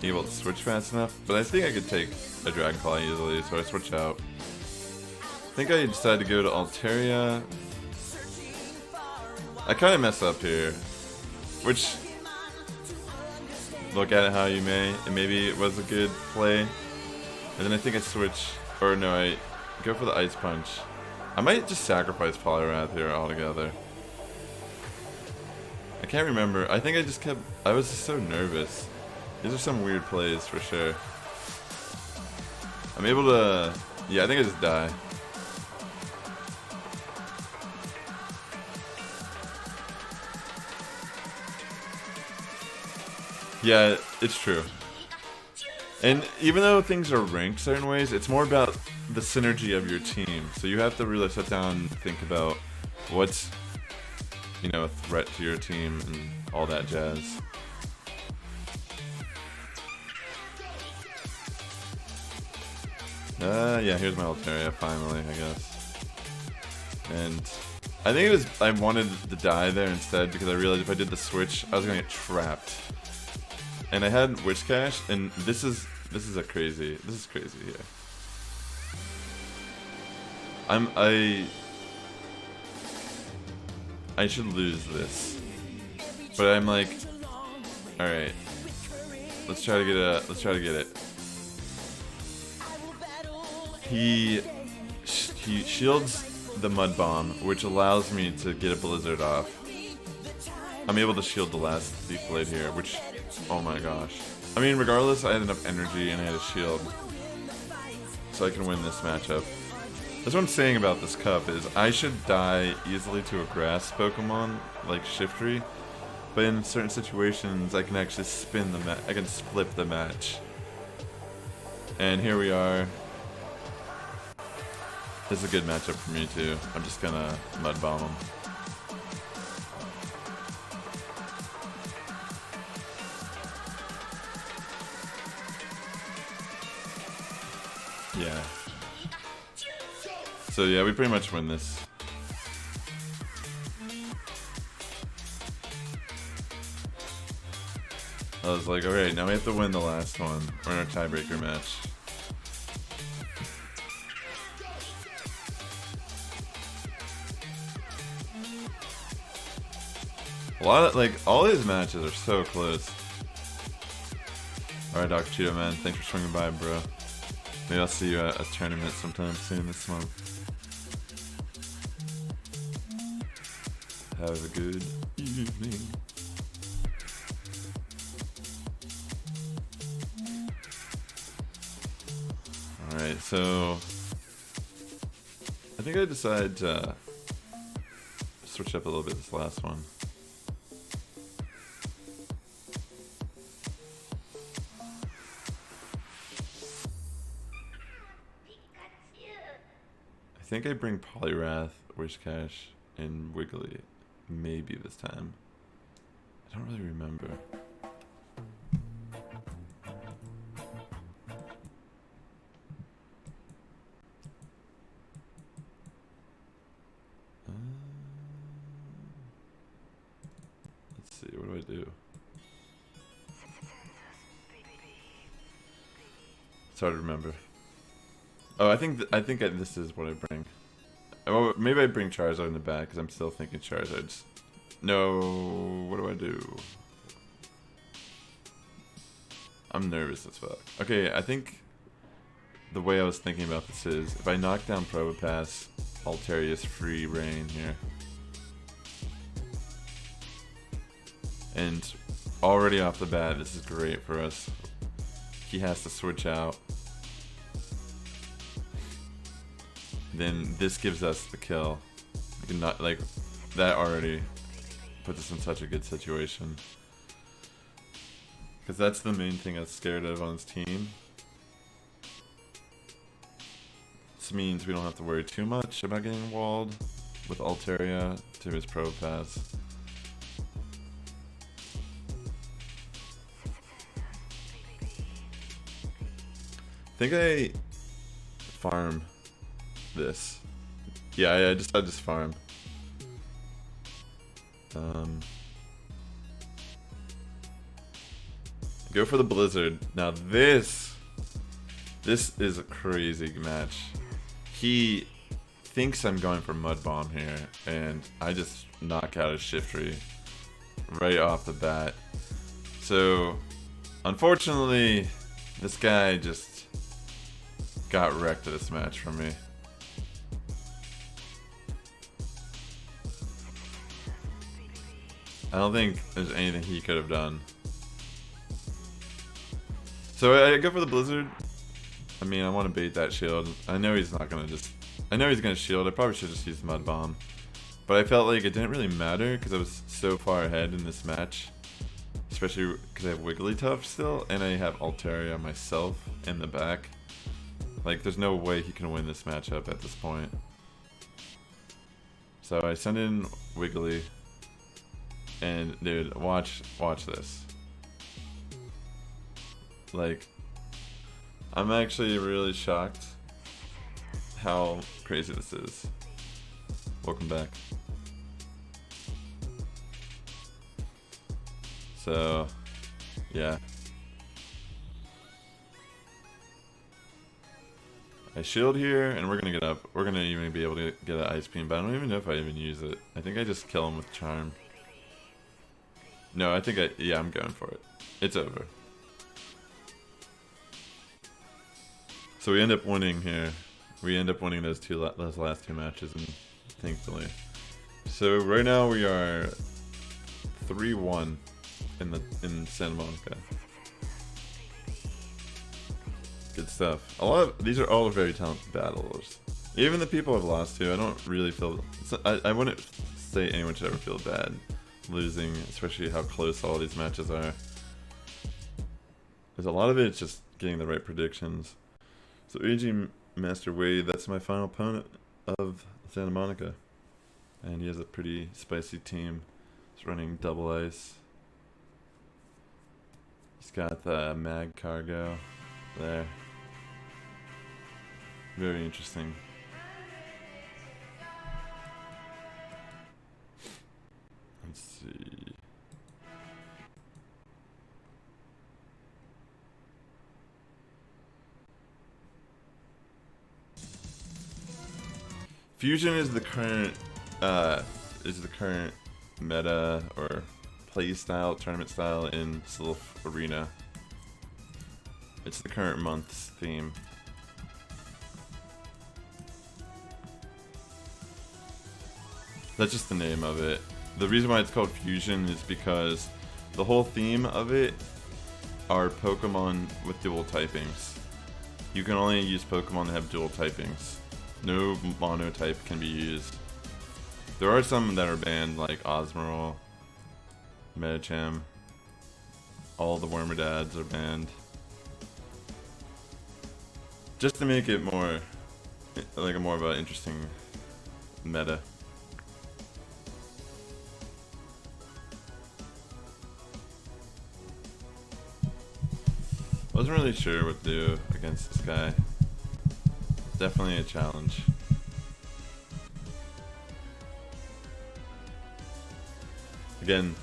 able to switch fast enough. But I think I could take a Dragon Claw easily, so I switch out. I think I decided to go to Altaria. I kind of messed up here, which, look at it how you may, and maybe it was a good play. And then I think I switch, or no, I go for the Ice Punch. I might just sacrifice Poliwrath here altogether. I can't remember. I think I was just so nervous. These are some weird plays for sure. I'm able to, yeah, I think I just die. Yeah, it's true. And even though things are ranked certain ways, it's more about the synergy of your team. So you have to really sit down and think about what's, you know, a threat to your team and all that jazz. Yeah, here's my Altaria finally, I guess. And I think it was, I wanted to die there instead because I realized if I did the switch, I was gonna get trapped. And I had Wish Cash, and this is crazy here. I should lose this, but I'm like, all right, let's try to get it. He shields the Mud Bomb, which allows me to get a Blizzard off. I'm able to shield the last Leaf Blade here, which, oh my gosh. I mean, regardless, I had enough energy and I had a shield, so I can win this matchup. That's what I'm saying about this cup, is I should die easily to a grass Pokemon, like Shiftry, but in certain situations, I can actually I can split the match. And here we are. This is a good matchup for me too. I'm just gonna Mud Bomb him. Yeah. So yeah, we pretty much win this. I was like, alright, now we have to win the last one. We're in our tiebreaker match. A lot of, like, all these matches are so close. Alright, Dr. Cheeto, man, thanks for swinging by, bro. Maybe I'll see you at a tournament sometime soon this month. Have a good evening. Alright, so I think I decided to switch up a little bit this last one. I think I bring Poliwrath, Wish Cash, and Wiggly. Maybe this time. I don't really remember. Let's see, what do I do? It's hard to remember. Oh, I think this is what I bring. Oh, maybe I bring Charizard in the back because I'm still thinking Charizard's. No, what do I do? I'm nervous as fuck. Okay, I think the way I was thinking about this is if I knock down Probopass, Altaria's free reign here. And already off the bat, this is great for us. He has to switch out. Then this gives us the kill. We can not, like, that already puts us in such a good situation. Because that's the main thing I was scared of on his team. This means we don't have to worry too much about getting walled with Altaria to his Probopass. I think I farm this. Yeah, I just farm. Go for the Blizzard. Now this is a crazy match. He thinks I'm going for Mud Bomb here, and I just knock out his Shiftry right off the bat. So, unfortunately, this guy just got wrecked at this match from me. I don't think there's anything he could have done. So I go for the Blizzard. I mean, I want to bait that shield. I know he's not going to just... I know he's going to shield. I probably should just use Mud Bomb. But I felt like it didn't really matter because I was so far ahead in this match. Especially because I have Wigglytuff still. And I have Altaria myself in the back. Like, there's no way he can win this matchup at this point. So I send in Wiggly. And, dude, watch this. Like, I'm actually really shocked how crazy this is. Welcome back. So, yeah. I shield here, and we're gonna get up. We're gonna even be able to get an Ice Beam, but I don't even know if I even use it. I think I just kill him with Charm. No, I think yeah, I'm going for it. It's over. So we end up winning here. We end up winning those last two matches, and thankfully. So right now we are 3-1 in Santa Monica. Good stuff. These are all very talented battlers. Even the people I've lost to, I don't really feel. I wouldn't say anyone should ever feel bad losing, especially how close all these matches are. There's a lot of it just getting the right predictions. So AG Master Wade, that's my final opponent of Santa Monica. And he has a pretty spicy team. He's running double ice. He's got the mag cargo there. Very interesting. Let's see. Fusion is the current meta or play style, tournament style in Sylph Arena. It's the current month's theme. That's just the name of it. The reason why it's called Fusion is because the whole theme of it are Pokemon with dual typings. You can only use Pokemon that have dual typings. No mono type can be used. There are some that are banned, like Osmorol, Medicham. All the Wormadads are banned. Just to make it more, like more of an interesting meta. Wasn't really sure what to do against this guy. Definitely a challenge. Again,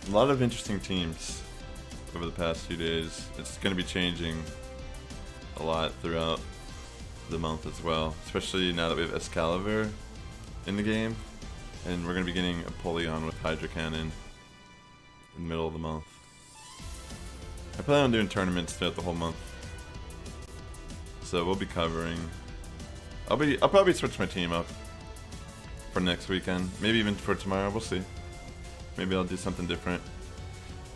a lot of interesting teams over the past few days. It's going to be changing a lot throughout the month as well, especially now that we have Excalibur in the game, and we're going to be getting a Polion with Hydro Cannon in the middle of the month. I plan on doing tournaments throughout the whole month. So we'll be covering. I'll probably switch my team up for next weekend. Maybe even for tomorrow. We'll see. Maybe I'll do something different.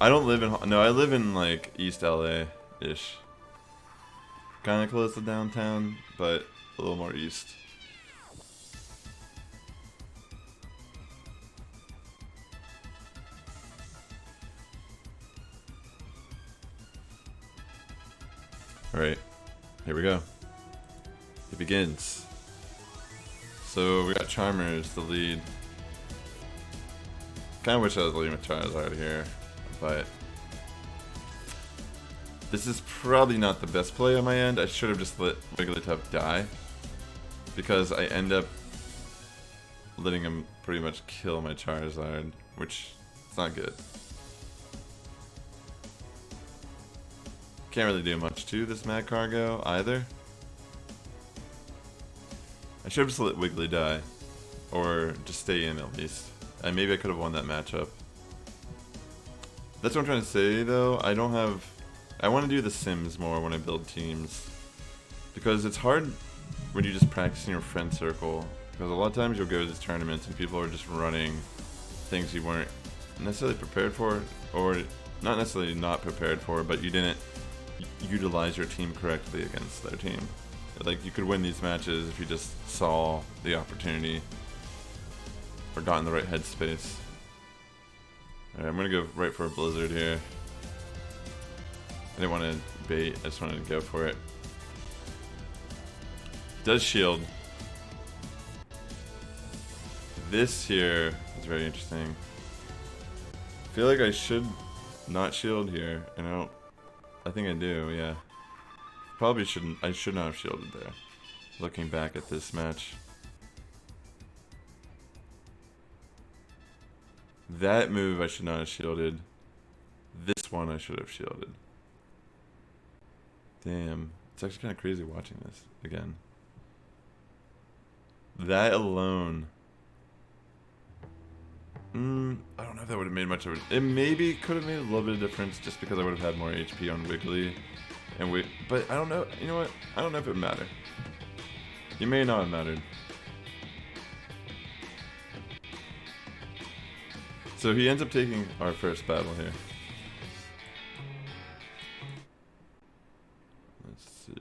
I don't live in. No, I live in like East LA-ish. Kind of close to downtown, but a little more east. All right. Here we go. It begins. So we got Charmers, the lead. Kind of wish I was leading with Charizard here, but this is probably not the best play on my end. I should have just let Wigglytuff die, because I end up letting him pretty much kill my Charizard, which is not good. Can't really do much to this Mad Cargo either. I should have just let Wiggly die. Or just stay in at least. And maybe I could have won that matchup. That's what I'm trying to say though. I want to do the Sims more when I build teams. Because it's hard when you just practice in your friend circle. Because a lot of times you'll go to these tournaments and people are just running things you weren't necessarily prepared for. Or not necessarily not prepared for, but you didn't utilize your team correctly against their team. Like, you could win these matches if you just saw the opportunity. Or got in the right headspace. Alright, I'm gonna go right for a blizzard here. I didn't want to bait, I just wanted to go for it. Does shield. This here is very interesting. I feel like I should not shield here, and I think I do, yeah. Probably shouldn't, I should not have shielded there. Looking back at this match. That move I should not have shielded. This one I should have shielded. Damn. It's actually kind of crazy watching this again. That alone. I don't know if that would have made much of it. It maybe could have made a little bit of difference just because I would have had more HP on Wiggly. But I don't know. You know what? I don't know if it mattered. It may not have mattered. So he ends up taking our first battle here. Let's see.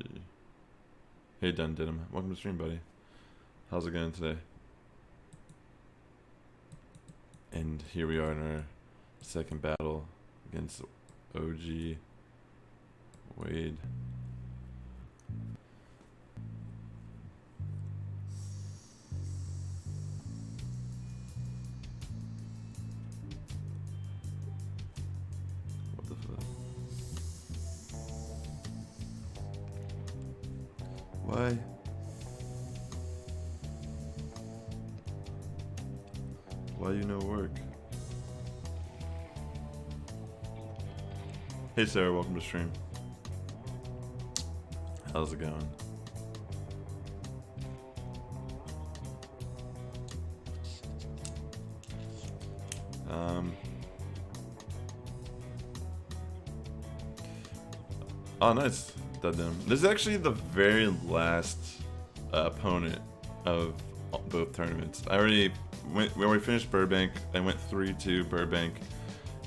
Hey Dundidum, welcome to the stream, buddy. How's it going today? And here we are in our second battle against OG Wade. What the fuck? Why? Why you no work? Hey Sarah, welcome to stream. How's it going? Oh nice, Dudum. This is actually the very last opponent of both tournaments. I already went, when we finished Burbank, I went 3-2 Burbank.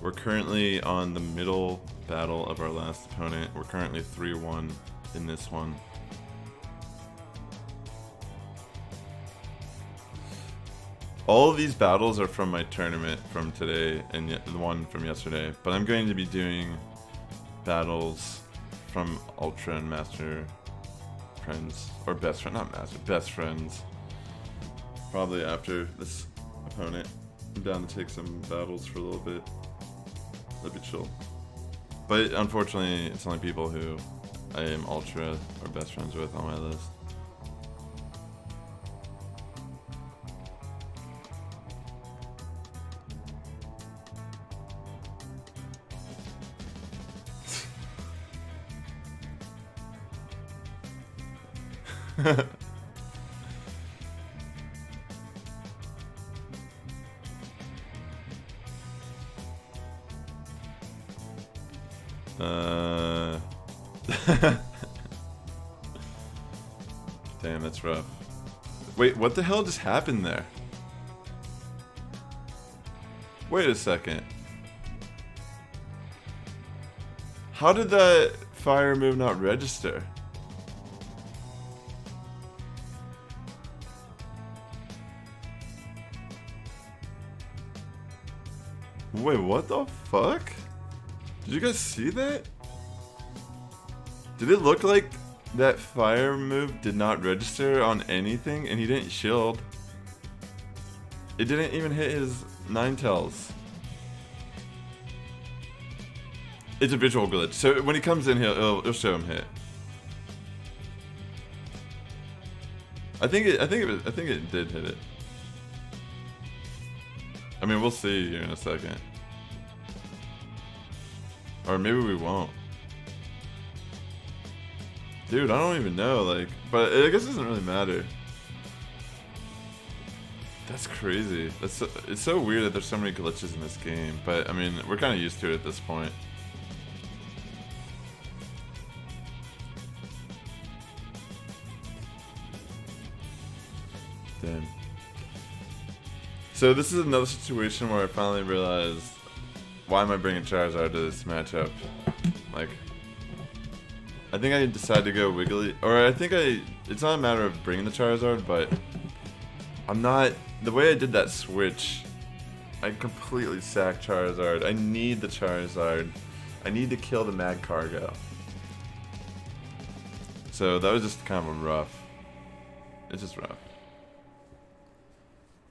We're currently on the middle battle of our last opponent. We're currently 3-1 in this one. All of these battles are from my tournament from today and the one from yesterday, but I'm going to be doing battles from Ultra and Master Friends, or Best Friend, not Master, Best Friends. Probably after this opponent. I'm down to take some battles for a little bit. That'd be chill. But unfortunately, it's only people who I am Ultra or Best Friends with on my list. Damn, that's rough. Wait, what the hell just happened there? Wait a second. How did that fire move not register? Wait, what the fuck? Did you guys see that? Did it look like that fire move did not register on anything and he didn't shield? It didn't even hit his Ninetales. It's a visual glitch. So when he comes in, it'll show him hit. I think it did hit it. I mean, we'll see here in a second. Or maybe we won't. Dude, I don't even know, like, but I guess it doesn't really matter. That's crazy. It's so weird that there's so many glitches in this game, but I mean, we're kind of used to it at this point. Damn. So this is another situation where I finally realized, why am I bringing Charizard to this matchup? Like, I think I decided to go Wiggly, or I think it's not a matter of bringing the Charizard, but I'm not, the way I did that switch, I completely sacked Charizard. I need the Charizard. I need to kill the Mad Cargo. So that was just kind of a rough. It's just rough.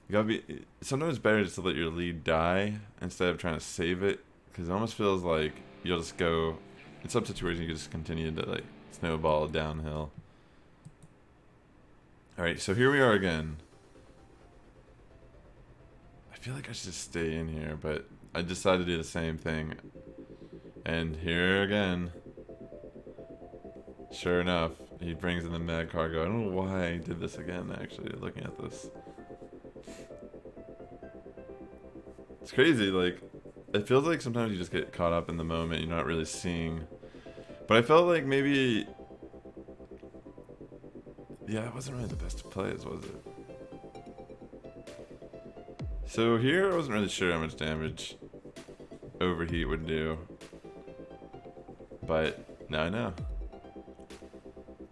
You gotta be, sometimes it's better just to let your lead die instead of trying to save it, because it almost feels like you'll just go, in some situations you can just continue to like snowball downhill. Alright, so here we are again. I feel like I should just stay in here, but I decided to do the same thing. And here again. Sure enough, he brings in the Mad Cargo. I don't know why I did this again, actually, looking at this. It's crazy, like, it feels like sometimes you just get caught up in the moment, you're not really seeing. But I felt like maybe, yeah, it wasn't really the best plays, was it? So here, I wasn't really sure how much damage Overheat would do. But now I know.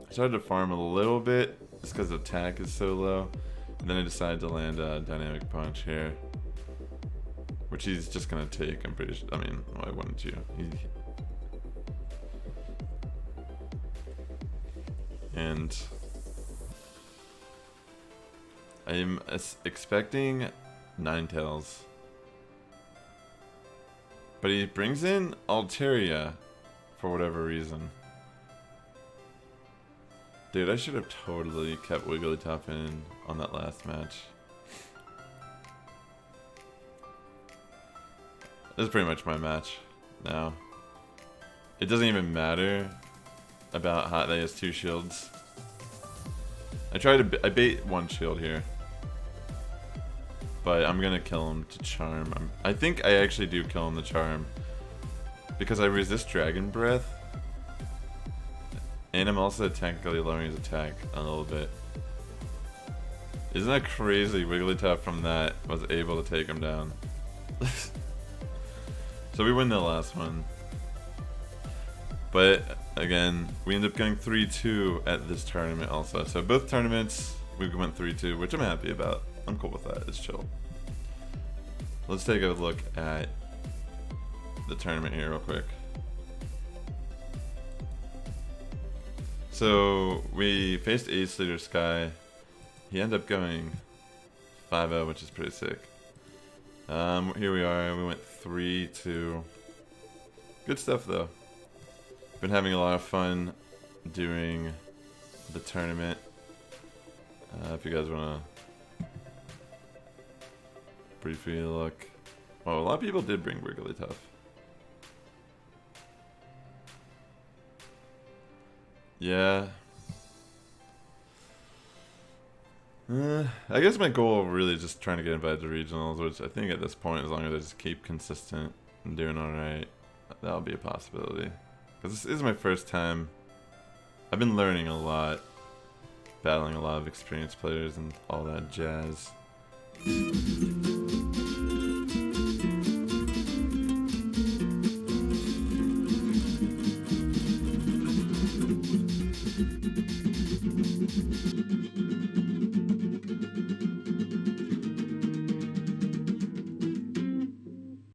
I tried to farm a little bit, just because the attack is so low. And then I decided to land a Dynamic Punch here. Which he's just gonna take, I'm pretty sure. I mean, why wouldn't you? And I'm expecting Ninetales. But he brings in Altaria for whatever reason. Dude, I should have totally kept Wigglytuff in on that last match. This is pretty much my match now. It doesn't even matter about how they has 2 shields. I bait 1 shield here. But I'm gonna kill him to Charm. I think I actually do kill him to Charm. Because I resist Dragon Breath. And I'm also technically lowering his attack a little bit. Isn't that crazy? Wigglytuff from that was able to take him down. So we win the last one. But again, we end up going 3-2 at this tournament also. So both tournaments we went 3-2, which I'm happy about. I'm cool with that. It's chill. Let's take a look at the tournament here real quick. So we faced Ace Leader Sky. He ended up going 5-0, which is pretty sick. Here we are. We went 3-2. Good stuff though. Been having a lot of fun doing the tournament. If you guys wanna briefly look. Oh, a lot of people did bring Wigglytuff. Yeah. I guess my goal really is just trying to get invited to regionals, which I think at this point, as long as I just keep consistent and doing alright, that'll be a possibility. Because this is my first time. I've been learning a lot, battling a lot of experienced players and all that jazz.